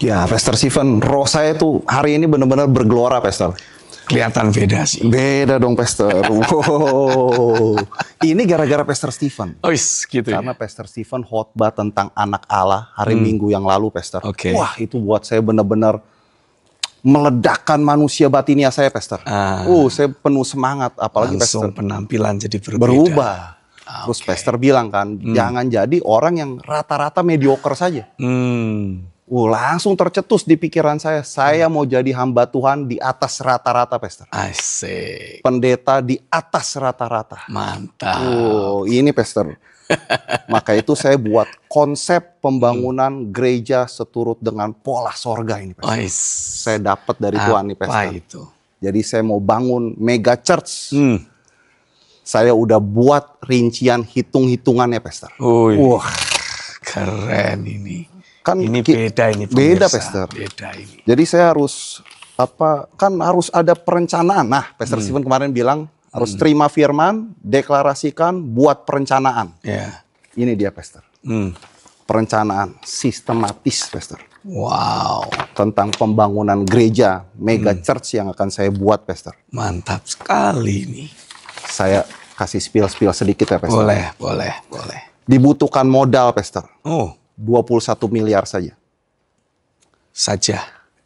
Ya, Pastor Steven, roh saya tuh hari ini benar-benar bergelora, Pastor. Kelihatan beda sih. Beda dong, Pastor. Wow. Ini gara-gara Pastor Steven. Oh, gitu Karena ya. Pastor Steven khotbah tentang anak Allah hari Minggu yang lalu, Pastor. Oke. Wah, itu buat saya benar-benar meledakkan manusia batinia saya, Pastor. Saya penuh semangat, apalagi Langsung Pastor penampilan jadi berbeda. berubah. Terus Pastor bilang kan, jangan jadi orang yang rata-rata mediocre saja. Langsung tercetus di pikiran saya mau jadi hamba Tuhan di atas rata-rata, Pastor. Asik. Pendeta di atas rata-rata. Mantap. Ini Pastor. Maka itu saya buat konsep pembangunan gereja seturut dengan pola sorga ini, Pastor. Saya dapat dari Tuhan nih, Pastor. Apa itu? Jadi saya mau bangun mega church. Saya udah buat rincian hitung-hitungannya, Pastor. Wah, keren ini. Kan ini beda ini pemirsa. Beda, Pastor. Beda ini. Jadi saya harus harus ada perencanaan. Nah, Pastor Steven kemarin bilang harus terima firman, deklarasikan, buat perencanaan. Ya. Ini dia, Pastor. Perencanaan sistematis, Pastor. Wow. Tentang pembangunan gereja mega church yang akan saya buat, Pastor. Mantap sekali nih. Saya kasih spill sedikit ya, Pastor. Boleh. Dibutuhkan modal, Pastor. 21 miliar saja.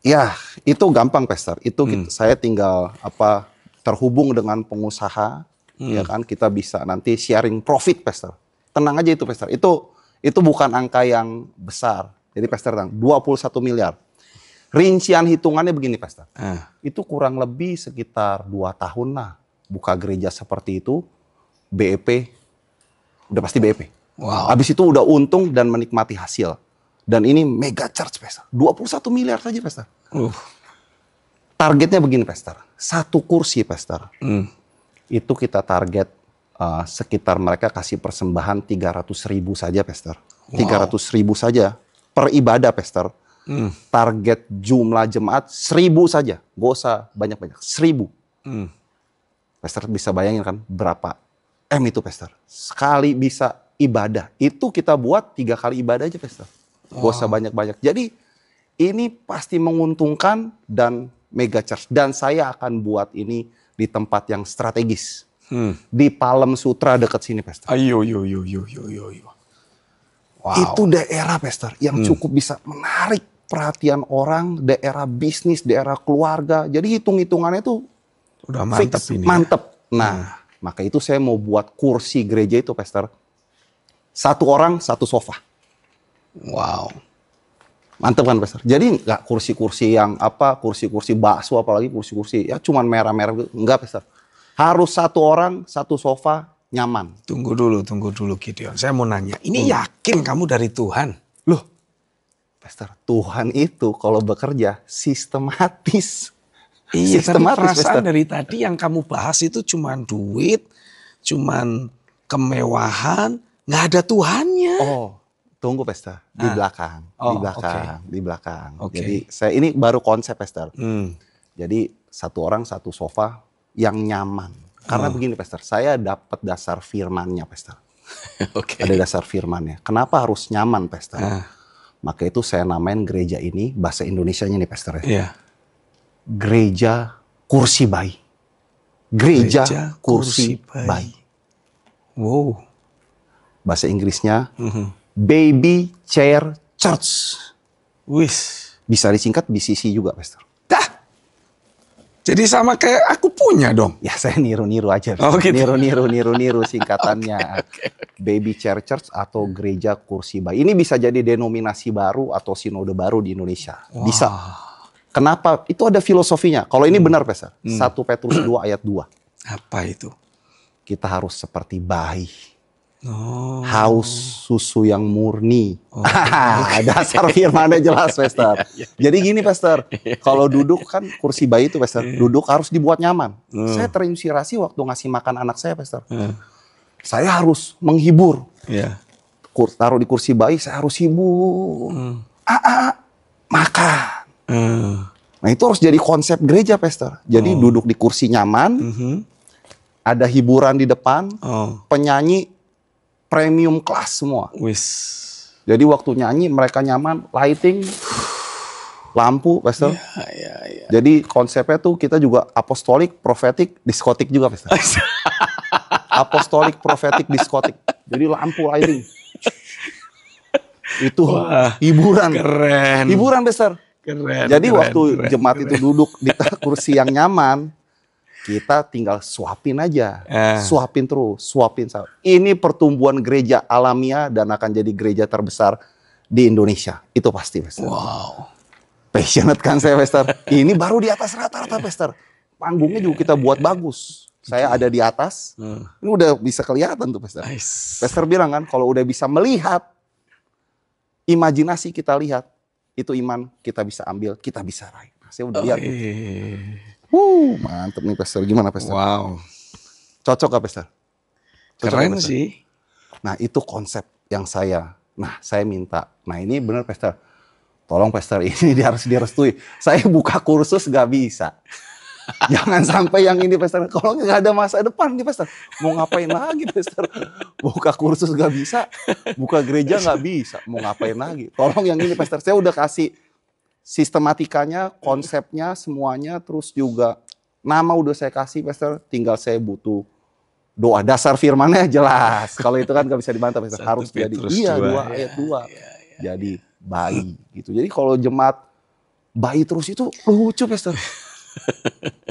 Ya, itu gampang, Pastor. Itu saya tinggal terhubung dengan pengusaha, ya kan, kita bisa nanti sharing profit, Pastor. Tenang aja itu, Pastor. Itu bukan angka yang besar. Jadi Pastor, 21 miliar. Rincian hitungannya begini, Pastor. Itu kurang lebih sekitar 2 tahun lah. Buka gereja seperti itu, BEP, udah pasti BEP. Wow. Habis itu udah untung dan menikmati hasil. Dan ini mega church, Pastor. 21 miliar saja, Pastor. Targetnya begini, Pastor. 1 kursi, Pastor. Itu kita target sekitar mereka kasih persembahan 300.000 saja, Pastor. 300.000 saja per ibadah, Pastor. Target jumlah jemaat 1.000 saja. Gak usah banyak-banyak. 1.000. Pastor bisa bayangin kan berapa M itu, Pastor. Sekali bisa ibadah. Itu kita buat 3 kali ibadah aja, Pastor. Gak usah banyak-banyak. Jadi ini pasti menguntungkan dan mega church. Dan saya akan buat ini di tempat yang strategis. Di Palem Sutra dekat sini, Pastor. Ayo. Wow. Itu daerah, Pastor, yang cukup bisa menarik perhatian orang, daerah bisnis, daerah keluarga. Jadi hitung-hitungannya tuh udah mantep fix, ini. Mantep. Nah, maka itu saya mau buat kursi gereja itu, Pastor. 1 orang 1 sofa. Wow. Mantep kan, Pastor? Jadi nggak kursi-kursi yang kursi-kursi bakso, apalagi kursi-kursi ya cuman merah-merah gitu. Enggak, Pastor. Harus 1 orang 1 sofa nyaman. Tunggu dulu Gideon. Saya mau nanya, ini yakin kamu dari Tuhan? Loh, Pastor, Tuhan itu kalau bekerja sistematis. Iya, tapi perasaan Pastor. dari tadi yang kamu bahas itu cuman duit, cuman kemewahan, nggak ada Tuhannya. Tunggu, Pastor. Di belakang. Di belakang. Okay. Jadi saya ini baru konsep, Pastor. Jadi 1 orang 1 sofa yang nyaman. Karena begini, Pastor, saya dapat dasar firmannya, Pastor. Ada dasar firmannya. Kenapa harus nyaman, Pastor? Maka itu saya namain gereja ini, bahasa Indonesianya nih, Pastor. Iya. Gereja kursi bayi. Gereja kursi bayi. Wow. Bahasa Inggrisnya Baby Chair Church. Bisa disingkat BCC juga, Pastor. Jadi sama kayak aku punya dong. Ya, saya niru-niru aja. Gitu. Niru singkatannya. Okay. Baby Chair Church atau gereja kursi bayi. Ini bisa jadi denominasi baru atau sinode baru di Indonesia. Bisa. Kenapa? Itu ada filosofinya. Kalau ini benar, Pastor. 1 Petrus 2 ayat 2. Apa itu? Kita harus seperti bayi. Haus susu yang murni. Dasar firmannya jelas, Pastor. Jadi gini, Pastor. Kalau duduk kan kursi bayi itu, Pastor. Duduk harus dibuat nyaman. Saya terinspirasi waktu ngasih makan anak saya, Pastor. Saya harus menghibur. Taruh di kursi bayi, saya harus hibur. Makan. Nah, itu harus jadi konsep gereja, Pastor. Jadi duduk di kursi nyaman. Ada hiburan di depan. Penyanyi premium kelas semua. Jadi waktu nyanyi mereka nyaman, lighting lampu, Pastor. Ya. Jadi konsepnya tuh kita juga apostolik, profetik, diskotik juga, Pastor. Apostolik, profetik, diskotik. Jadi lampu lighting. Itu hiburan. Keren. Hiburan, Pastor. Keren. Jadi waktu keren. jemaat itu duduk di kursi yang nyaman, kita tinggal suapin aja. Suapin terus, suapin. Ini pertumbuhan gereja alamiah dan akan jadi gereja terbesar di Indonesia. Itu pasti, Pastor. Wow. Passionate kan saya, Pastor. Ini baru di atas rata-rata, Pastor. Panggungnya juga kita buat bagus. Saya ada di atas. Ini udah bisa kelihatan tuh, Pastor. Nice. Pastor bilang kan, kalau udah bisa melihat, imajinasi kita lihat, itu iman kita bisa ambil, kita bisa raih. Nah, saya udah lihat. Mantep nih, Pastor. Gimana, Pastor? Wow. Cocok gak, Pastor? Cocok Keren gak, Pastor? sih. Nah, itu konsep yang saya minta. Nah, ini benar, Pastor. Tolong, Pastor, ini harus direstui. Saya buka kursus gak bisa. Jangan sampai yang ini, Pastor. Kalau nggak ada masa depan nih, Pastor. Mau ngapain lagi, Pastor? Buka kursus nggak bisa, buka gereja nggak bisa. Mau ngapain lagi? Tolong yang ini, Pastor. Saya udah kasih sistematikanya, konsepnya, semuanya. Terus juga nama udah saya kasih, Pastor. Tinggal saya butuh doa. Dasar firmannya jelas. Kalau itu kan nggak bisa dibantah, Pastor. Harus jadi. Iya, 2 ayat 2. Jadi bayi gitu. Jadi kalau jemaat bayi terus itu lucu, Pastor.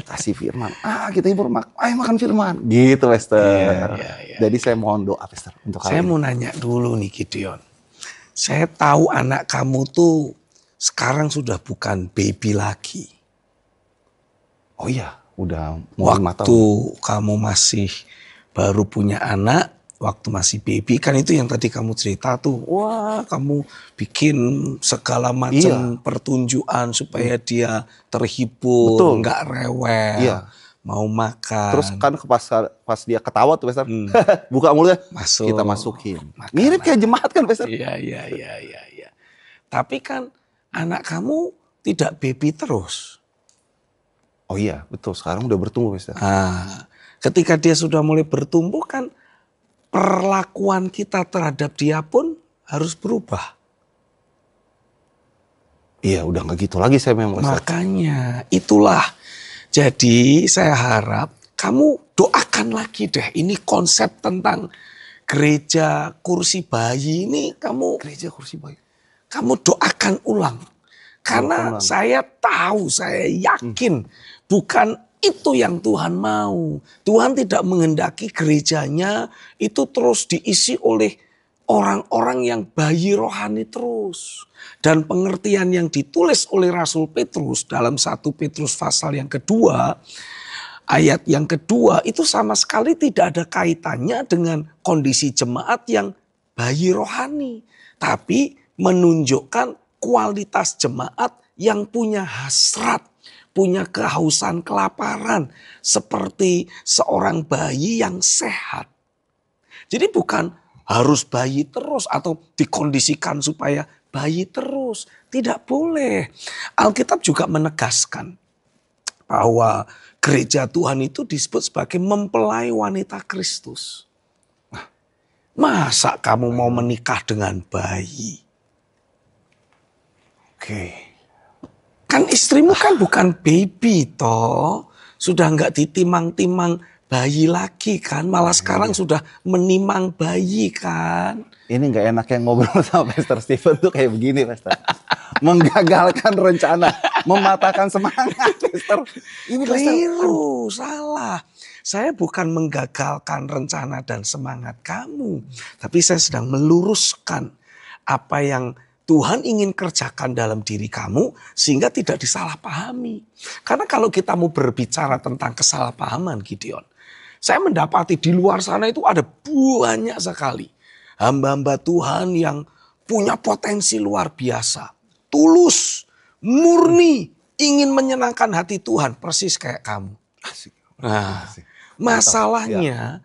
Kasih firman, kita hibur, ayo makan firman, gitu, Pastor. Jadi saya mohon doa, Pastor, untuk saya mau nanya dulu nih, Gideon. Saya tahu anak kamu tuh sekarang sudah bukan baby lagi. Oh iya, udah mau 5 tahun. Waktu kamu masih baru punya anak, waktu masih baby, kan itu yang tadi kamu cerita tuh, wah kamu bikin segala macam pertunjukan supaya dia terhibur, nggak rewel, mau makan. Terus kan pas dia ketawa tuh, Pastor, buka mulutnya, kita masukin. Mirip kayak jemaat kan, Pastor? Iya. Tapi kan anak kamu tidak baby terus. Oh iya, betul. Sekarang udah bertumbuh, Pastor. Ketika dia sudah mulai bertumbuh kan, perlakuan kita terhadap dia pun harus berubah. Iya, udah nggak gitu lagi saya memang. Makanya itulah. Jadi saya harap kamu doakan lagi deh. Ini konsep tentang gereja kursi bayi ini kamu. Gereja kursi bayi. Kamu doakan ulang. Karena saya tahu, saya yakin bukan itu yang Tuhan mau. Tuhan tidak menghendaki gerejanya itu terus diisi oleh orang-orang yang bayi rohani terus. Dan pengertian yang ditulis oleh Rasul Petrus dalam 1 Petrus pasal yang kedua, ayat yang kedua itu sama sekali tidak ada kaitannya dengan kondisi jemaat yang bayi rohani. Tapi menunjukkan kualitas jemaat yang punya hasrat, punya kehausan, kelaparan seperti seorang bayi yang sehat. Jadi bukan harus bayi terus atau dikondisikan supaya bayi terus. Tidak boleh. Alkitab juga menegaskan bahwa gereja Tuhan itu disebut sebagai mempelai wanita Kristus. Masa kamu mau menikah dengan bayi? Oke. Kan istrimu kan bukan baby toh. Sudah nggak ditimang-timang bayi lagi kan. Malah sekarang sudah menimang bayi kan. Ini nggak enak yang ngobrol sama Pastor Stephen tuh kayak begini, Pastor. Menggagalkan rencana, mematahkan semangat, Pastor. Ini keliru, salah. Saya bukan menggagalkan rencana dan semangat kamu. Tapi saya sedang meluruskan apa yang Tuhan ingin kerjakan dalam diri kamu sehingga tidak disalahpahami. Karena kalau kita mau berbicara tentang kesalahpahaman, Gideon, saya mendapati di luar sana itu ada banyak sekali hamba-hamba Tuhan yang punya potensi luar biasa. Tulus, murni, ingin menyenangkan hati Tuhan, persis kayak kamu. Nah, masalahnya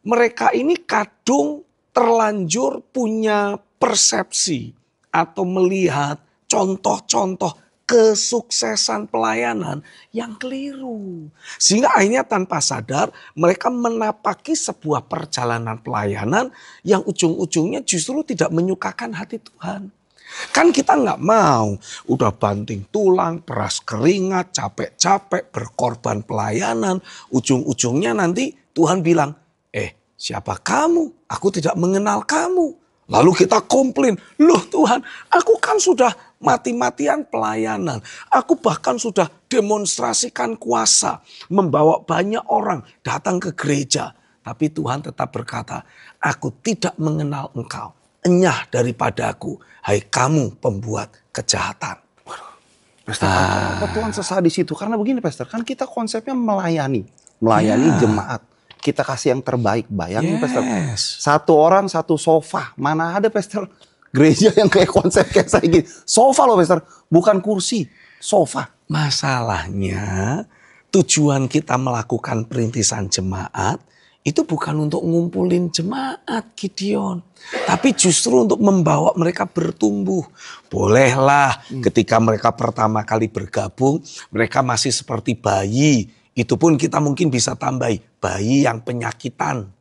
mereka ini kadung terlanjur punya persepsi atau melihat contoh-contoh kesuksesan pelayanan yang keliru. Sehingga akhirnya tanpa sadar mereka menapaki sebuah perjalanan pelayanan yang ujung-ujungnya justru tidak menyukakan hati Tuhan. Kan kita nggak mau, udah banting tulang, peras keringat, capek-capek, berkorban pelayanan. Ujung-ujungnya nanti Tuhan bilang, siapa kamu? Aku tidak mengenal kamu. Lalu kita komplain, loh Tuhan, aku kan sudah mati-matian pelayanan. Aku bahkan sudah demonstrasikan kuasa, membawa banyak orang datang ke gereja. Tapi Tuhan tetap berkata, aku tidak mengenal engkau. Enyah daripadaku, hai kamu pembuat kejahatan. Pastor, apa Tuhan sesat di situ? Karena begini Pastor, kan kita konsepnya melayani jemaat. Kita kasih yang terbaik. Bayangin Pastor, satu orang satu sofa. Mana ada Pastor gereja yang kayak konsep kayak saya gini. Sofa loh Pastor, bukan kursi, sofa. Masalahnya tujuan kita melakukan perintisan jemaat itu bukan untuk ngumpulin jemaat, Gideon. Tapi justru untuk membawa mereka bertumbuh. Bolehlah ketika mereka pertama kali bergabung, mereka masih seperti bayi. Itu pun kita mungkin bisa tambahi, bayi yang penyakitan.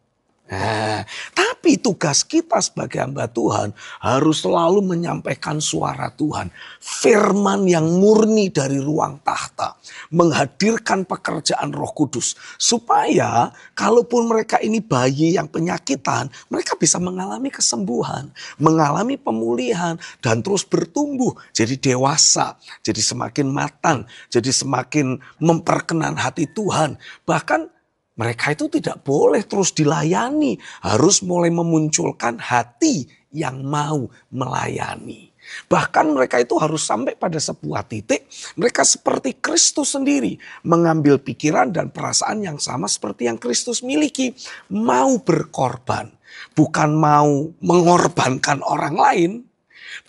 Nah, tapi tugas kita sebagai hamba Tuhan harus selalu menyampaikan suara Tuhan. Firman yang murni dari ruang tahta. Menghadirkan pekerjaan Roh Kudus. Supaya kalaupun mereka ini bayi yang penyakitan, mereka bisa mengalami kesembuhan. Mengalami pemulihan dan terus bertumbuh. Jadi dewasa, jadi semakin matang, jadi semakin memperkenan hati Tuhan. Bahkan mereka itu tidak boleh terus dilayani. Harus mulai memunculkan hati yang mau melayani. Bahkan mereka itu harus sampai pada sebuah titik. Mereka seperti Kristus sendiri. Mengambil pikiran dan perasaan yang sama seperti yang Kristus miliki. Mau berkorban. Bukan mau mengorbankan orang lain.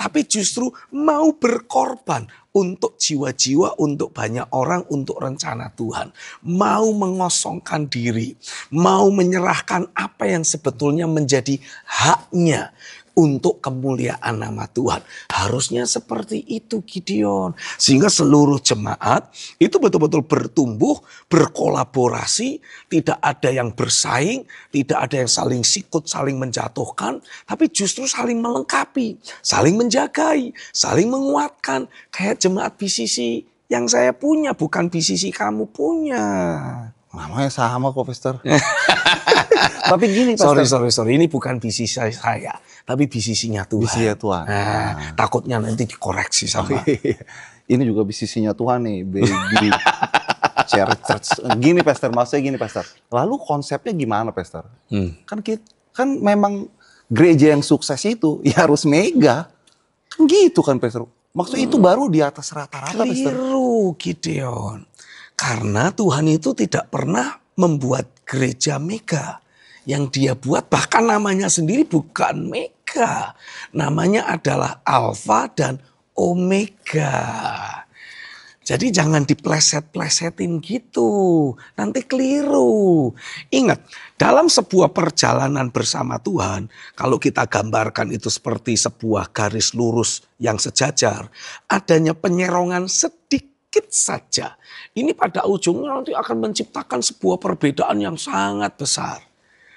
Tapi justru mau berkorban untuk jiwa-jiwa, untuk banyak orang, untuk rencana Tuhan. Mau mengosongkan diri, mau menyerahkan apa yang sebetulnya menjadi haknya untuk kemuliaan nama Tuhan. Harusnya seperti itu Gideon. Sehingga seluruh jemaat itu betul-betul bertumbuh, berkolaborasi. Tidak ada yang bersaing, tidak ada yang saling sikut, saling menjatuhkan. Tapi justru saling melengkapi, saling menjagai, saling menguatkan. Kayak jemaat BCC yang saya punya, bukan BCC kamu punya. Namanya sama kok Pastor. Tapi gini Pastor. Sorry. Ini bukan BCC saya. Tapi BCC-nya Tuhan. BCC-nya Tuhan. Takutnya nanti dikoreksi sama. Ini juga BCC-nya Tuhan nih. Baby Church. Gini Pastor, maksudnya gini Pastor. Lalu konsepnya gimana Pastor? Kan memang gereja yang sukses itu ya harus mega. Kan gitu kan Pastor. Maksudnya itu baru di atas rata-rata Pastor. Keliru Gideon. Karena Tuhan itu tidak pernah membuat gereja mega. Yang dia buat bahkan namanya sendiri bukan mega. Namanya adalah Alfa dan Omega. Jadi jangan dipleset-plesetin gitu. Nanti keliru. Ingat, dalam sebuah perjalanan bersama Tuhan, kalau kita gambarkan itu seperti sebuah garis lurus yang sejajar, adanya penyerongan sedikit saja. Ini pada ujungnya nanti akan menciptakan sebuah perbedaan yang sangat besar.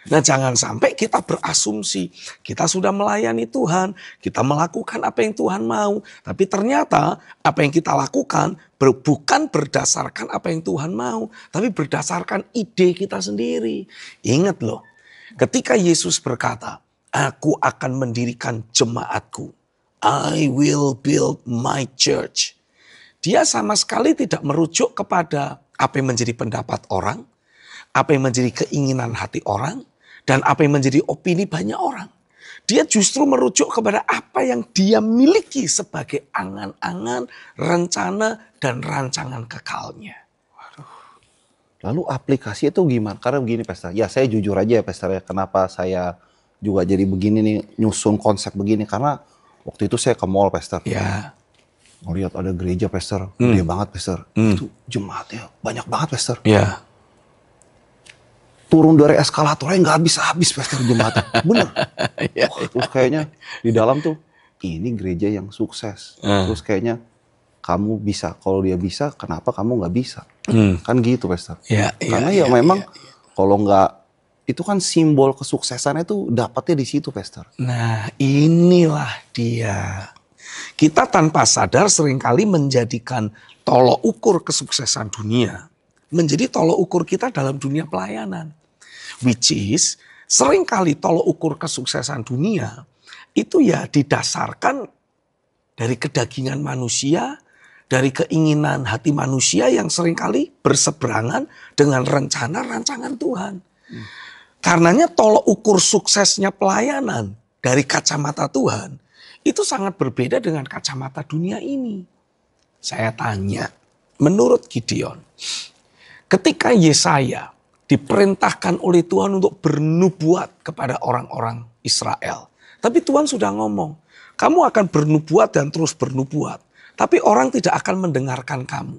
Nah jangan sampai kita berasumsi kita sudah melayani Tuhan, kita melakukan apa yang Tuhan mau. Tapi ternyata apa yang kita lakukan bukan berdasarkan apa yang Tuhan mau. Tapi berdasarkan ide kita sendiri. Ingat loh, ketika Yesus berkata, aku akan mendirikan jemaatku. I will build my church. Dia sama sekali tidak merujuk kepada apa yang menjadi pendapat orang, apa yang menjadi keinginan hati orang, dan apa yang menjadi opini banyak orang. Dia justru merujuk kepada apa yang dia miliki sebagai angan-angan, rencana, dan rancangan kekalnya. Lalu aplikasi itu gimana? Karena begini Pastor, ya saya jujur aja ya Pastor ya, kenapa saya juga jadi begini nih, nyusun konsep begini. Karena waktu itu saya ke mall Pastor. Ya. Ngeliat ada gereja Pastor, gede banget Pastor. Itu jemaatnya banyak banget Pastor. Ya. Turun dari eskalatornya nggak habis-habis Pastor jemaatnya. Bener. Terus kayaknya di dalam tuh, ini gereja yang sukses. Terus kayaknya kamu bisa, kalau dia bisa kenapa kamu nggak bisa? Kan gitu Pastor. Karena memang kalau nggak, itu kan simbol kesuksesannya itu dapatnya di situ Pastor. Nah inilah dia. Kita tanpa sadar seringkali menjadikan tolok ukur kesuksesan dunia menjadi tolok ukur kita dalam dunia pelayanan. Which is seringkali tolok ukur kesuksesan dunia itu ya didasarkan dari kedagingan manusia, dari keinginan hati manusia yang seringkali berseberangan dengan rencana rancangan Tuhan. Karenanya tolok ukur suksesnya pelayanan dari kacamata Tuhan itu sangat berbeda dengan kacamata dunia ini. Saya tanya, menurut Gideon, ketika Yesaya diperintahkan oleh Tuhan untuk bernubuat kepada orang-orang Israel. Tapi Tuhan sudah ngomong, kamu akan bernubuat dan terus bernubuat. Tapi orang tidak akan mendengarkan kamu.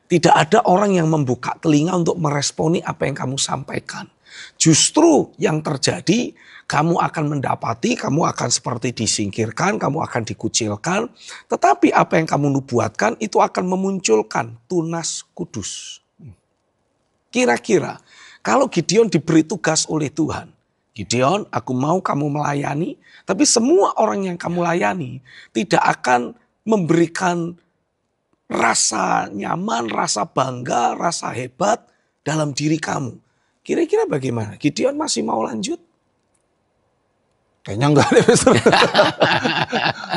Tidak ada orang yang membuka telinga untuk meresponi apa yang kamu sampaikan. Justru yang terjadi, kamu akan mendapati, kamu akan seperti disingkirkan, kamu akan dikucilkan. Tetapi apa yang kamu nubuatkan itu akan memunculkan tunas kudus. Kira-kira kalau Gideon diberi tugas oleh Tuhan. Gideon, aku mau kamu melayani. Tapi semua orang yang kamu layani tidak akan memberikan rasa nyaman, rasa bangga, rasa hebat dalam diri kamu. Kira-kira bagaimana? Gideon masih mau lanjut? Kayaknya enggak deh, Pastor.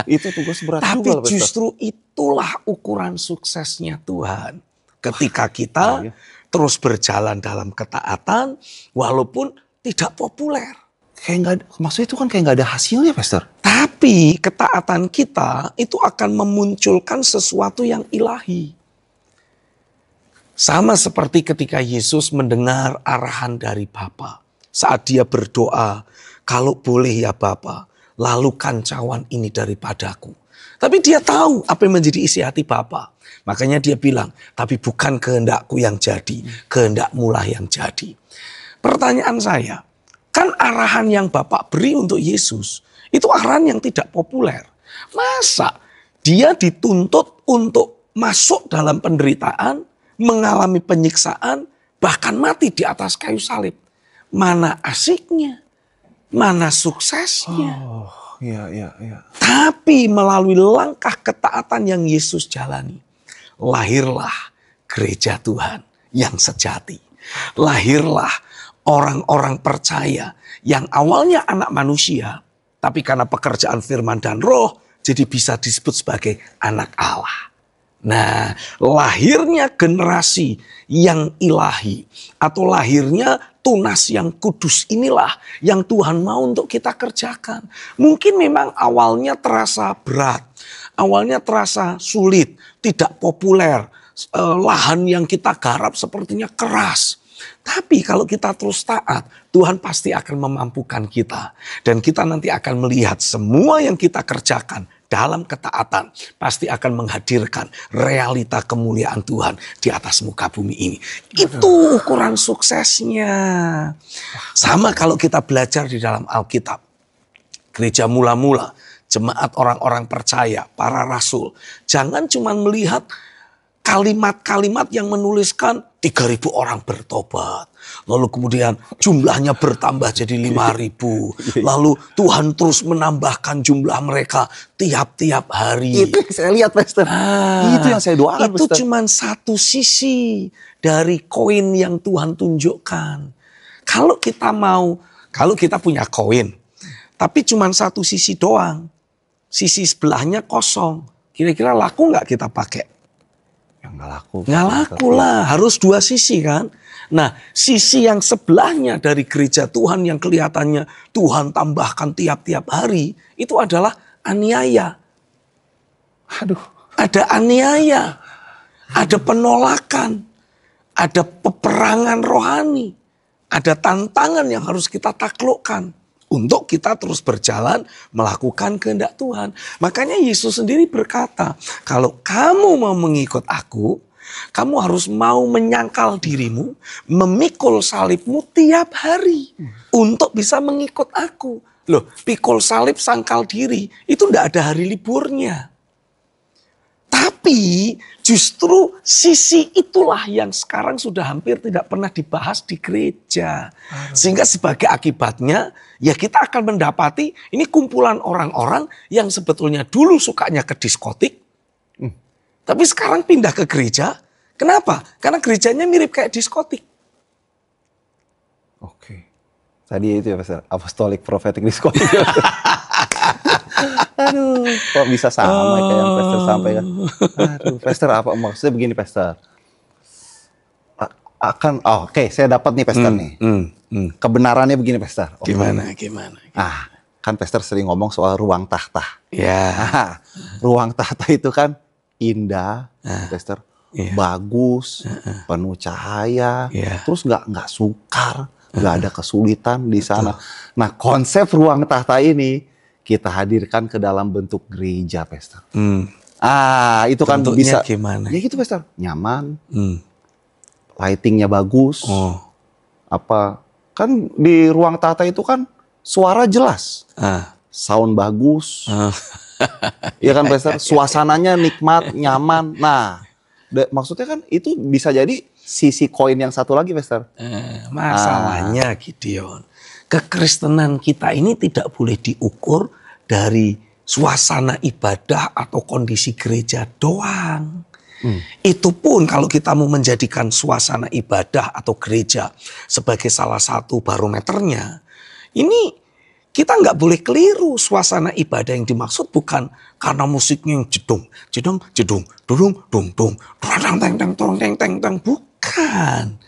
Itu tugas berat Tapi juga, Pastor. justru itulah ukuran suksesnya Tuhan. Ketika kita terus berjalan dalam ketaatan walaupun tidak populer. Kayak enggak, maksudnya itu kan kayak enggak ada hasilnya, Pastor. Tapi ketaatan kita itu akan memunculkan sesuatu yang ilahi. Sama seperti ketika Yesus mendengar arahan dari Bapa. Saat dia berdoa, kalau boleh ya Bapa, lalukan cawan ini daripadaku. Tapi dia tahu apa yang menjadi isi hati Bapa. Makanya dia bilang, tapi bukan kehendakku yang jadi, kehendakmu lah yang jadi. Pertanyaan saya, kan arahan yang Bapak beri untuk Yesus, itu arahan yang tidak populer. Masa dia dituntut untuk masuk dalam penderitaan, mengalami penyiksaan, bahkan mati di atas kayu salib. Mana asiknya, mana suksesnya. Oh, iya. Tapi melalui langkah ketaatan yang Yesus jalani, lahirlah gereja Tuhan yang sejati. Lahirlah orang-orang percaya yang awalnya anak manusia, tapi karena pekerjaan firman dan roh, jadi bisa disebut sebagai anak Allah. Nah, lahirnya generasi yang ilahi atau lahirnya tunas yang kudus inilah yang Tuhan mau untuk kita kerjakan. Mungkin memang awalnya terasa berat, awalnya terasa sulit, tidak populer, lahan yang kita garap sepertinya keras. Tapi kalau kita terus taat, Tuhan pasti akan memampukan kita. Dan kita nanti akan melihat semua yang kita kerjakan dalam ketaatan pasti akan menghadirkan realita kemuliaan Tuhan di atas muka bumi ini. Itu ukuran suksesnya. Sama kalau kita belajar di dalam Alkitab. Gereja mula-mula, jemaat orang-orang percaya, para rasul. Jangan cuma melihat kalimat-kalimat yang menuliskan 3.000 orang bertobat. Lalu kemudian jumlahnya bertambah jadi 5.000. Lalu Tuhan terus menambahkan jumlah mereka tiap-tiap hari. Itu yang saya lihat, Pastor. Itu yang saya doakan, Itu Pastor. cuma satu sisi dari koin yang Tuhan tunjukkan. Kalau kita punya koin, tapi cuma satu sisi doang. Sisi sebelahnya kosong. Kira-kira laku nggak kita pakai? Nggak laku. Nggak laku lah, harus dua sisi kan. Nah, sisi yang sebelahnya dari gereja Tuhan yang kelihatannya Tuhan tambahkan tiap-tiap hari, itu adalah aniaya. Aduh. Ada aniaya, ada penolakan, ada peperangan rohani, ada tantangan yang harus kita taklukkan. Untuk kita terus berjalan melakukan kehendak Tuhan. Makanya Yesus sendiri berkata, kalau kamu mau mengikut aku, kamu harus mau menyangkal dirimu, memikul salibmu tiap hari. Untuk bisa mengikut aku. Loh, pikul salib, sangkal diri, itu enggak ada hari liburnya. Tapi Tapi justru sisi itulah yang sekarang sudah hampir tidak pernah dibahas di gereja. Sehingga sebagai akibatnya ya kita akan mendapati ini kumpulan orang-orang yang sebetulnya dulu sukanya ke diskotik. Tapi sekarang pindah ke gereja. Kenapa? Karena gerejanya mirip kayak diskotik. Oke. Tadi itu ya Pastor, apostolic prophetic diskotik. Aduh, kok bisa sama kayak yang Pastor sampaikan. Aduh, Pastor apa maksudnya begini Pastor? Oke, saya dapat nih Pastor nih. Kebenarannya begini Pastor. Gimana? Kan Pastor sering ngomong soal ruang tahta. Ya. Ruang tahta itu kan indah, Pastor. Bagus, penuh cahaya, terus nggak sukar, nggak ada kesulitan di sana. Nah, konsep ruang tahta ini kita hadirkan ke dalam bentuk gereja, Pastor. Itu kan bentuknya bisa gimana? Ya gitu, Pastor. Nyaman, lightingnya bagus. Kan di ruang tahta itu kan suara jelas, sound bagus, ya kan, Pastor. Suasananya nikmat, nyaman. Nah, maksudnya kan itu bisa jadi sisi koin yang satu lagi, Pastor. Masalahnya Gideon, kekristenan kita ini tidak boleh diukur dari suasana ibadah atau kondisi gereja doang. Itu pun kalau kita mau menjadikan suasana ibadah atau gereja sebagai salah satu barometernya, ini kita nggak boleh keliru. Suasana ibadah yang dimaksud bukan karena musiknya yang jedung, jedung, jedung, durung, dung, dung, teng, teng, teng, teng, teng, teng, bukan.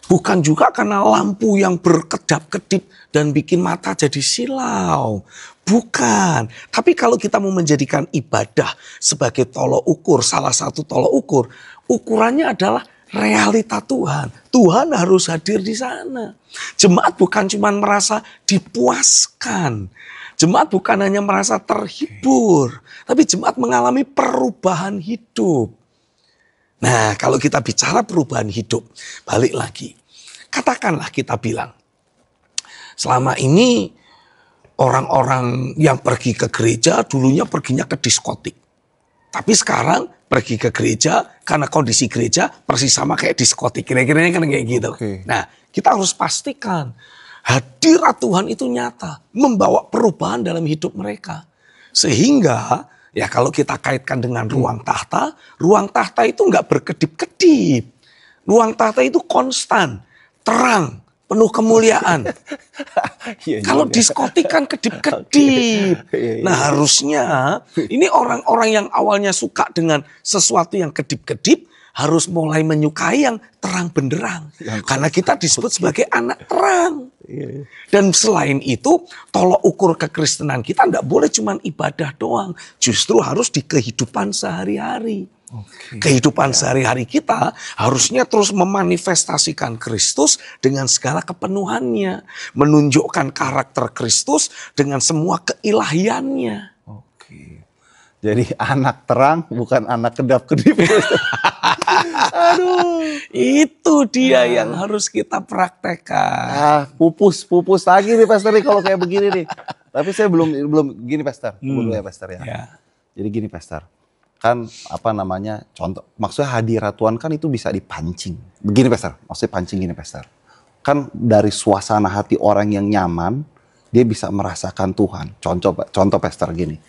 Bukan juga karena lampu yang berkedap-kedip dan bikin mata jadi silau. Bukan. Tapi kalau kita mau menjadikan ibadah sebagai tolok ukur, salah satu tolok ukur, ukurannya adalah realita Tuhan. Tuhan harus hadir di sana. Jemaat bukan cuma merasa dipuaskan. Jemaat bukan hanya merasa terhibur. Tapi jemaat mengalami perubahan hidup. Nah, kalau kita bicara perubahan hidup, balik lagi. Katakanlah kita bilang, selama ini orang-orang yang pergi ke gereja dulunya perginya ke diskotik. Tapi sekarang pergi ke gereja karena kondisi gereja persis sama kayak diskotik. Kira-kira kan kayak gitu. Nah, kita harus pastikan hadirat Tuhan itu nyata, membawa perubahan dalam hidup mereka. Sehingga ya kalau kita kaitkan dengan ruang tahta itu nggak berkedip-kedip. Ruang tahta itu konstan, terang, penuh kemuliaan. Kalau diskotik kan kedip-kedip. Nah, harusnya ini orang-orang yang awalnya suka dengan sesuatu yang kedip-kedip harus mulai menyukai yang terang benderang. Karena kita disebut sebagai anak terang. Dan selain itu, tolok ukur kekristenan kita tidak boleh cuma ibadah doang. Justru harus di kehidupan sehari-hari. Kehidupan sehari-hari kita harusnya terus memanifestasikan Kristus dengan segala kepenuhannya. Menunjukkan karakter Kristus dengan semua keilahiannya. Jadi anak terang bukan anak kedap-kedip. Aduh, itu dia yang harus kita praktekkan. Pupus lagi nih Pastor nih kalau kayak begini nih. Tapi saya belum gini Pastor. Dulu ya Pastor ya. Jadi gini Pastor. Kan contoh, maksudnya hadirat Tuhan kan itu bisa dipancing. Begini Pastor, maksudnya pancing gini Pastor. Kan dari suasana hati orang yang nyaman, dia bisa merasakan Tuhan. Contoh Pastor gini.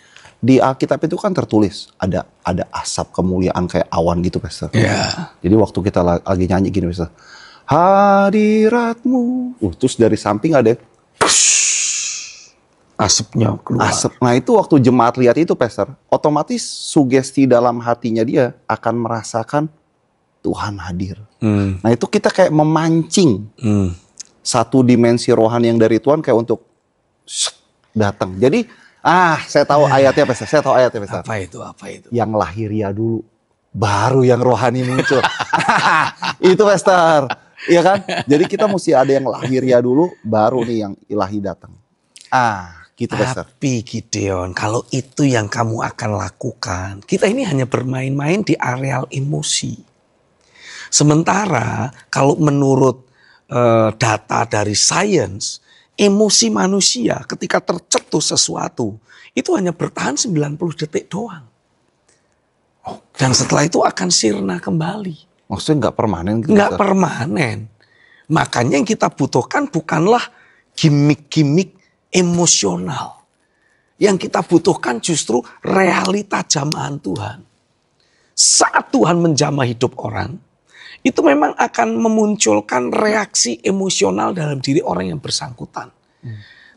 Di Alkitab itu kan tertulis ada asap kemuliaan kayak awan gitu Pastor. Jadi waktu kita lagi nyanyi gini Pastor. Hadiratmu. Terus dari samping ada asapnya keluar. Nah itu waktu jemaat lihat itu Pastor, otomatis sugesti dalam hatinya dia akan merasakan Tuhan hadir. Nah itu kita kayak memancing satu dimensi rohani yang dari Tuhan kayak untuk datang. Jadi saya tahu ayatnya Pastor. Apa itu? Yang lahiriah dulu, baru yang rohani muncul. Itu Pastor. Iya kan? Jadi kita mesti ada yang lahiriah dulu, baru nih yang ilahi datang. Gitu Pastor. Tapi Gideon, kalau itu yang kamu akan lakukan, kita ini hanya bermain-main di areal emosi. Sementara kalau menurut data dari sains, emosi manusia ketika tercetus sesuatu, itu hanya bertahan 90 detik doang. Dan setelah itu akan sirna kembali. Maksudnya nggak permanen gitu? Nggak permanen. Makanya yang kita butuhkan bukanlah gimmick-gimmick emosional. Yang kita butuhkan justru realita jamahan Tuhan. Saat Tuhan menjamah hidup orang, itu memang akan memunculkan reaksi emosional dalam diri orang yang bersangkutan.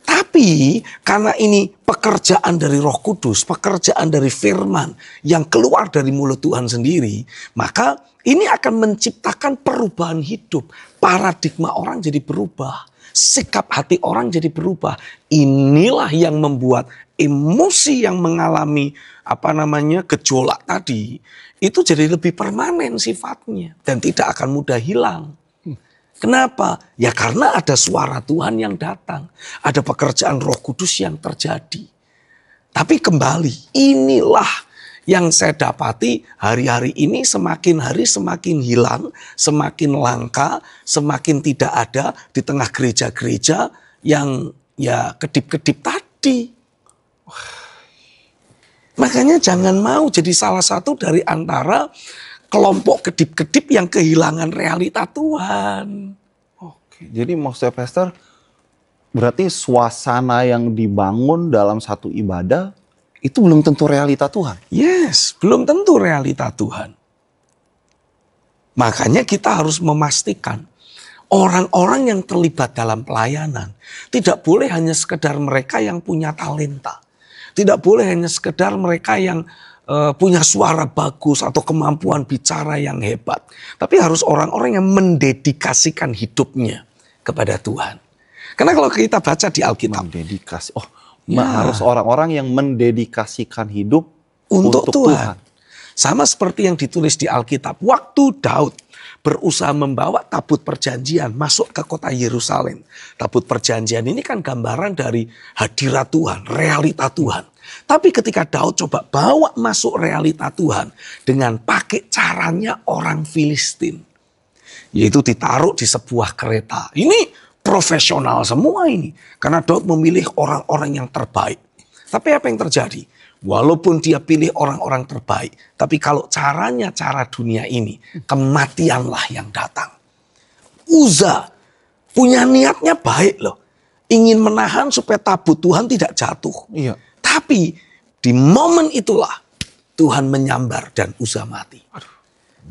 Tapi karena ini pekerjaan dari Roh Kudus, pekerjaan dari firman yang keluar dari mulut Tuhan sendiri, maka ini akan menciptakan perubahan hidup. Paradigma orang jadi berubah, sikap hati orang jadi berubah. Inilah yang membuat emosi yang mengalami gejolak tadi itu jadi lebih permanen sifatnya dan tidak akan mudah hilang. Kenapa? Ya karena ada suara Tuhan yang datang. Ada pekerjaan Roh Kudus yang terjadi. Tapi kembali, inilah yang saya dapati hari-hari ini semakin hari semakin hilang, semakin langka, semakin tidak ada di tengah gereja-gereja yang ya kedip-kedip tadi. Makanya jangan mau jadi salah satu dari antara kelompok kedip-kedip yang kehilangan realita Tuhan. Oke, jadi maksudnya Pastor, berarti suasana yang dibangun dalam satu ibadah itu belum tentu realita Tuhan? Yes, belum tentu realita Tuhan. Makanya kita harus memastikan orang-orang yang terlibat dalam pelayanan tidak boleh hanya sekedar mereka yang punya talenta. Tidak boleh hanya sekedar mereka yang punya suara bagus atau kemampuan bicara yang hebat. Tapi harus orang-orang yang mendedikasikan hidupnya kepada Tuhan. Karena kalau kita baca di Alkitab. Mendedikasi. Harus orang-orang yang mendedikasikan hidup untuk Tuhan. Sama seperti yang ditulis di Alkitab. Waktu Daud berusaha membawa tabut perjanjian masuk ke kota Yerusalem. Tabut perjanjian ini kan gambaran dari hadirat Tuhan, realita Tuhan. Tapi ketika Daud coba bawa masuk realita Tuhan dengan pakai caranya orang Filistin. Yaitu ditaruh di sebuah kereta. Ini profesional semua ini. Karena Daud memilih orang-orang yang terbaik. Tapi apa yang terjadi? Walaupun dia pilih orang-orang terbaik, tapi kalau caranya cara dunia ini, kematianlah yang datang. Uza punya niatnya baik loh. Ingin menahan supaya tabut Tuhan tidak jatuh. Iya. Tapi di momen itulah Tuhan menyambar dan Uza mati.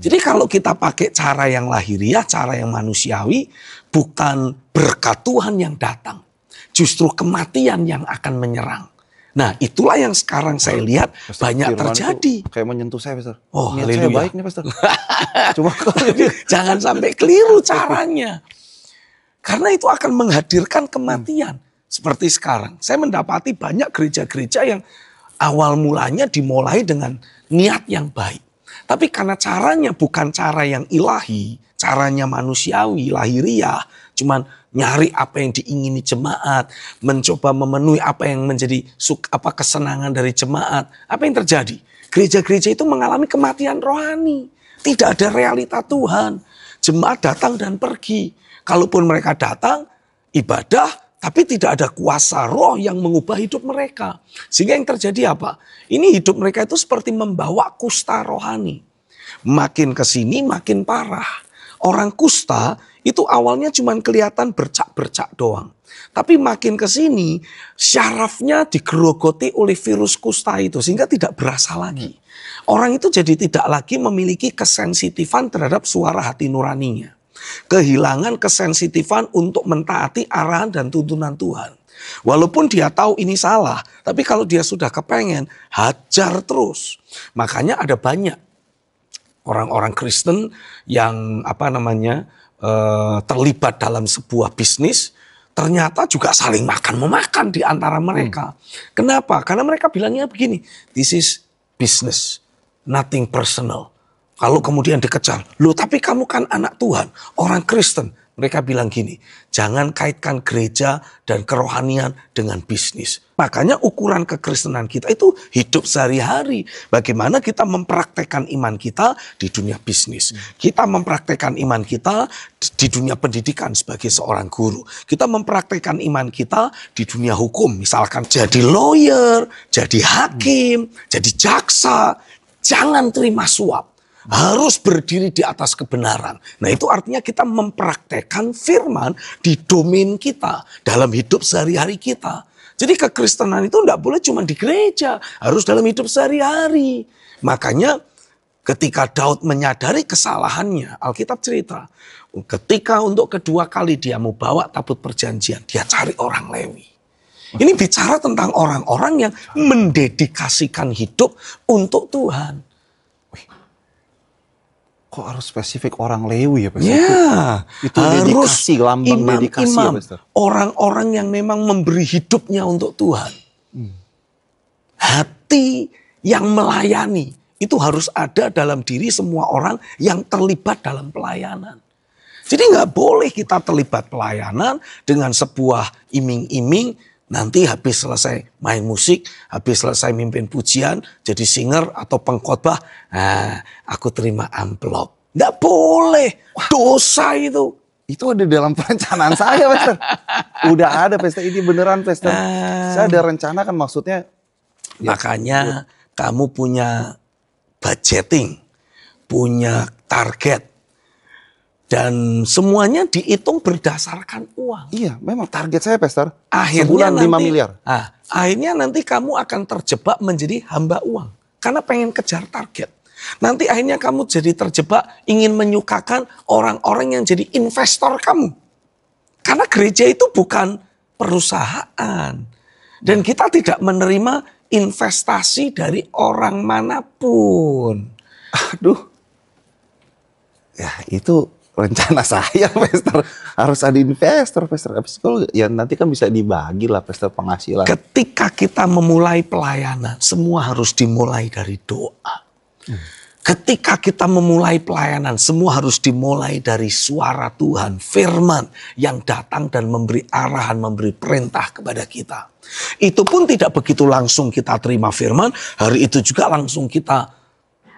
Jadi kalau kita pakai cara yang lahiriah, cara yang manusiawi, bukan berkat Tuhan yang datang. Justru kematian yang akan menyerang. Nah itulah yang sekarang saya lihat Pastor, banyak terjadi. Kayak menyentuh saya Pastor. Oh niat saya baik nih Pastor. Cuma jangan sampai keliru caranya. Karena itu akan menghadirkan kematian. Seperti sekarang. Saya mendapati banyak gereja-gereja yang awal mulanya dimulai dengan niat yang baik. Tapi karena caranya bukan cara yang ilahi. Caranya manusiawi, lahiriah. Cuman nyari apa yang diingini jemaat, mencoba memenuhi apa yang menjadi kesenangan dari jemaat. Apa yang terjadi? Gereja-gereja itu mengalami kematian rohani. Tidak ada realita Tuhan. Jemaat datang dan pergi. Kalaupun mereka datang, ibadah, tapi tidak ada kuasa roh yang mengubah hidup mereka. Sehingga yang terjadi apa? Ini hidup mereka itu seperti membawa kusta rohani. Makin kesini makin parah. Orang kusta itu awalnya cuma kelihatan bercak-bercak doang. Tapi makin ke sini syarafnya digerogoti oleh virus kusta itu sehingga tidak berasa lagi. Orang itu jadi tidak lagi memiliki kesensitifan terhadap suara hati nuraninya. Kehilangan kesensitifan untuk mentaati arahan dan tuntunan Tuhan. Walaupun dia tahu ini salah, tapi kalau dia sudah kepengen, hajar terus. Makanya ada banyak orang-orang Kristen yang terlibat dalam sebuah bisnis, ternyata juga saling makan-memakan di antara mereka. Kenapa? Karena mereka bilangnya begini, this is business, nothing personal. Kalau kemudian dikejar, loh tapi kamu kan anak Tuhan, orang Kristen. Mereka bilang gini, jangan kaitkan gereja dan kerohanian dengan bisnis. Makanya ukuran kekristenan kita itu hidup sehari-hari. Bagaimana kita mempraktekkan iman kita di dunia bisnis. Kita mempraktekkan iman kita di dunia pendidikan sebagai seorang guru. Kita mempraktekkan iman kita di dunia hukum. Misalkan jadi lawyer, jadi hakim, jadi jaksa. Jangan terima suap. Harus berdiri di atas kebenaran. Nah, itu artinya kita mempraktekkan firman di domain kita, dalam hidup sehari-hari kita. Jadi kekristenan itu tidak boleh cuma di gereja, harus dalam hidup sehari-hari. Makanya ketika Daud menyadari kesalahannya, Alkitab cerita, ketika untuk kedua kali dia mau bawa tabut perjanjian, dia cari orang Lewi. Ini bicara tentang orang-orang yang mendedikasikan hidup untuk Tuhan. Kok harus spesifik orang Lewi ya, Pastor? Ya, itu dedikasi, lambang dedikasi ya, Pastor. Orang-orang yang memang memberi hidupnya untuk Tuhan. Hati yang melayani itu harus ada dalam diri semua orang yang terlibat dalam pelayanan. Jadi nggak boleh kita terlibat pelayanan dengan sebuah iming-iming. Nanti habis selesai main musik, habis selesai mimpin pujian, jadi singer atau pengkhotbah, aku terima amplop. Nggak boleh, dosa itu. Itu ada dalam perencanaan saya, Pastor. Udah ada, Pastor. Ini beneran, Pastor. Saya ada rencana kan maksudnya. Makanya kamu punya budgeting, punya target. Dan semuanya dihitung berdasarkan uang. Iya, memang target saya, Pastor. Akhirnya sebulan nanti, 5 miliar. Akhirnya nanti kamu akan terjebak menjadi hamba uang. Karena pengen kejar target. Nanti akhirnya kamu jadi terjebak ingin menyukakan orang-orang yang jadi investor kamu. Karena gereja itu bukan perusahaan. Dan kita tidak menerima investasi dari orang manapun. Aduh. Ya, itu rencana saya, Pastor. Harus ada investor, Pastor. Habis itu ya nanti kan bisa dibagi lah, Pastor, penghasilan. Ketika kita memulai pelayanan, semua harus dimulai dari doa. Ketika kita memulai pelayanan, semua harus dimulai dari suara Tuhan, firman yang datang dan memberi arahan, memberi perintah kepada kita. Itu pun tidak begitu langsung kita terima firman, hari itu juga langsung kita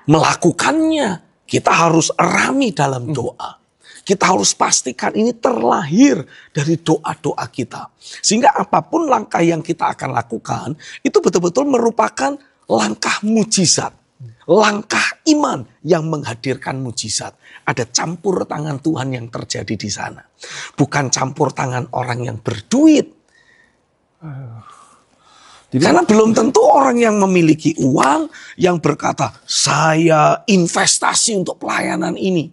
melakukannya. Kita harus erami dalam doa. Kita harus pastikan ini terlahir dari doa-doa kita. Sehingga apapun langkah yang kita akan lakukan, itu betul-betul merupakan langkah mujizat. Langkah iman yang menghadirkan mujizat. Ada campur tangan Tuhan yang terjadi di sana. Bukan campur tangan orang yang berduit. Karena belum tentu orang yang memiliki uang yang berkata, saya investasi untuk pelayanan ini.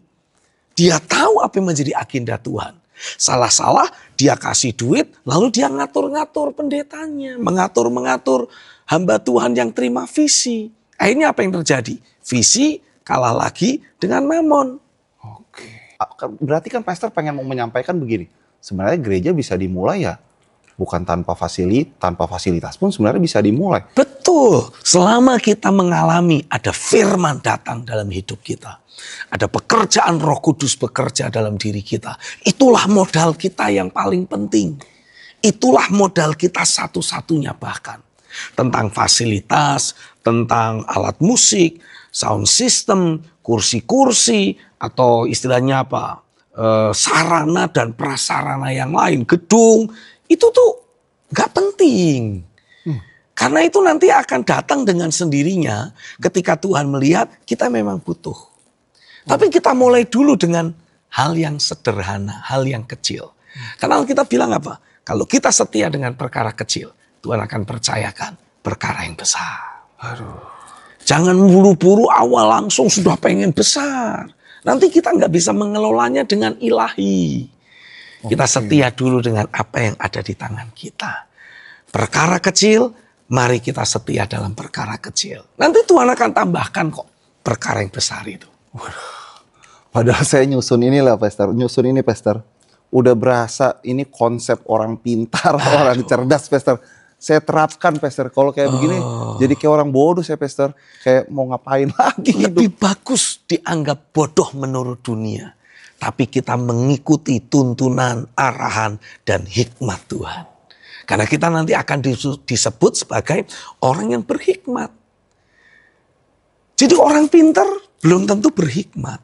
Dia tahu apa yang menjadi agenda Tuhan. Salah-salah dia kasih duit, lalu dia ngatur-ngatur pendetanya. Mengatur-mengatur hamba Tuhan yang terima visi. Akhirnya apa yang terjadi? Visi kalah lagi dengan mamon. Oke. Berarti kan Pastor pengen mau menyampaikan begini. Sebenarnya gereja bisa dimulai ya. Bukan tanpa fasilitas pun sebenarnya bisa dimulai. Betul. Selama kita mengalami ada firman datang dalam hidup kita. Ada pekerjaan Roh Kudus bekerja dalam diri kita. Itulah modal kita yang paling penting. Itulah modal kita satu-satunya bahkan. Tentang fasilitas, tentang alat musik, sound system, kursi-kursi, atau istilahnya apa, sarana dan prasarana yang lain, gedung, itu tuh gak penting. Karena itu nanti akan datang dengan sendirinya ketika Tuhan melihat kita memang butuh. Tapi kita mulai dulu dengan hal yang sederhana, hal yang kecil. Karena kita bilang apa? Kalau kita setia dengan perkara kecil, Tuhan akan percayakan perkara yang besar. Jangan buru-buru awal langsung sudah pengen besar. Nanti kita nggak bisa mengelolanya dengan ilahi. Kita setia dulu dengan apa yang ada di tangan kita. Perkara kecil, mari kita setia dalam perkara kecil. Nanti Tuhan akan tambahkan kok perkara yang besar itu. Padahal saya nyusun inilah, Pastor. Nyusun ini, Pastor. Udah berasa ini konsep orang pintar, orang cerdas, Pastor. Saya terapkan, Pastor. Kalau kayak begini, jadi kayak orang bodoh saya, Pastor. Kayak mau ngapain lagi. Lebih bagus dianggap bodoh menurut dunia. Tapi kita mengikuti tuntunan, arahan, dan hikmat Tuhan. Karena kita nanti akan disebut sebagai orang yang berhikmat. Jadi orang pintar belum tentu berhikmat.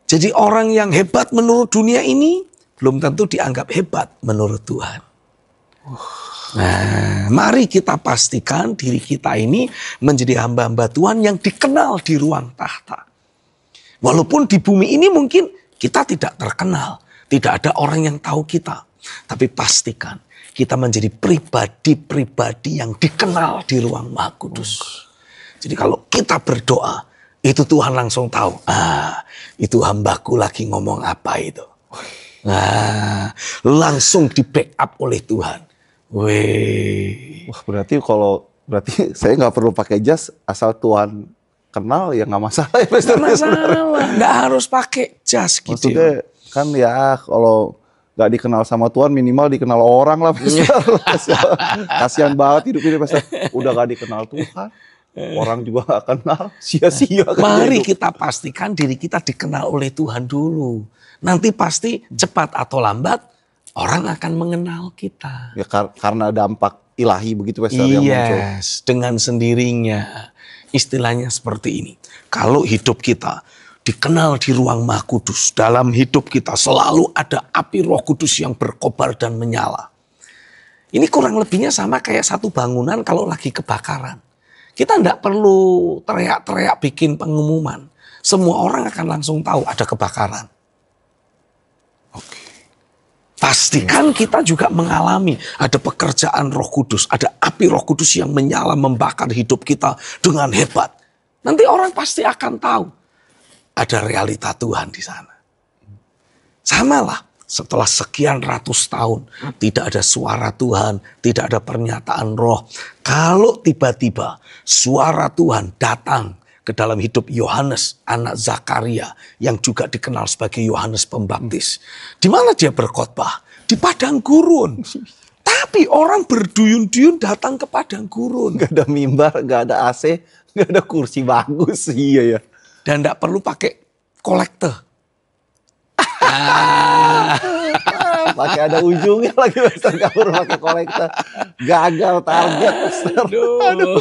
Jadi orang yang hebat menurut dunia ini belum tentu dianggap hebat menurut Tuhan. Nah, mari kita pastikan diri kita ini menjadi hamba-hamba Tuhan yang dikenal di ruang tahta. Walaupun di bumi ini mungkin kita tidak terkenal, tidak ada orang yang tahu kita. Tapi pastikan kita menjadi pribadi-pribadi yang dikenal di ruang Maha Kudus. Jadi kalau kita berdoa, itu Tuhan langsung tahu, itu hambaku lagi ngomong apa itu. Nah, langsung di backup oleh Tuhan. Wah, berarti saya nggak perlu pakai jas, asal Tuhan kenal ya nggak masalah ya, Pastor. Nggak masalah, nggak harus pakai jas gitu. Maksudnya kan ya kalau nggak dikenal sama Tuhan minimal dikenal orang lah, Pastor. Kasihan banget hidup ini, Pastor. Udah nggak dikenal Tuhan, orang juga nggak kenal, sia-sia. Mari kita pastikan diri kita dikenal oleh Tuhan dulu. Nanti pasti cepat atau lambat orang akan mengenal kita. Ya karena dampak ilahi begitu, Pastor, yang muncul. Yes, dengan sendirinya. Istilahnya seperti ini. Kalau hidup kita dikenal di ruang Maha Kudus, dalam hidup kita selalu ada api Roh Kudus yang berkobar dan menyala. Ini kurang lebihnya sama kayak satu bangunan kalau lagi kebakaran. Kita tidak perlu teriak-teriak bikin pengumuman. Semua orang akan langsung tahu ada kebakaran. Oke. Pastikan kita juga mengalami ada pekerjaan Roh Kudus, ada api Roh Kudus yang menyala membakar hidup kita dengan hebat. Nanti orang pasti akan tahu ada realita Tuhan di sana. Samalah setelah sekian ratus tahun tidak ada suara Tuhan, tidak ada pernyataan Roh. Kalau tiba-tiba suara Tuhan datang ke dalam hidup Yohanes, anak Zakaria, yang juga dikenal sebagai Yohanes Pembaptis. Di mana dia berkhotbah? Di padang gurun. Tapi orang berduyun-duyun datang ke padang gurun. Gak ada mimbar, gak ada AC, gak ada kursi bagus. Iya ya. Dan gak perlu pakai kolektor. Pakai ada ujungnya lagi, Pastor. Gak perlu pakai kolektor. Gagal target, Pastor. Aduh.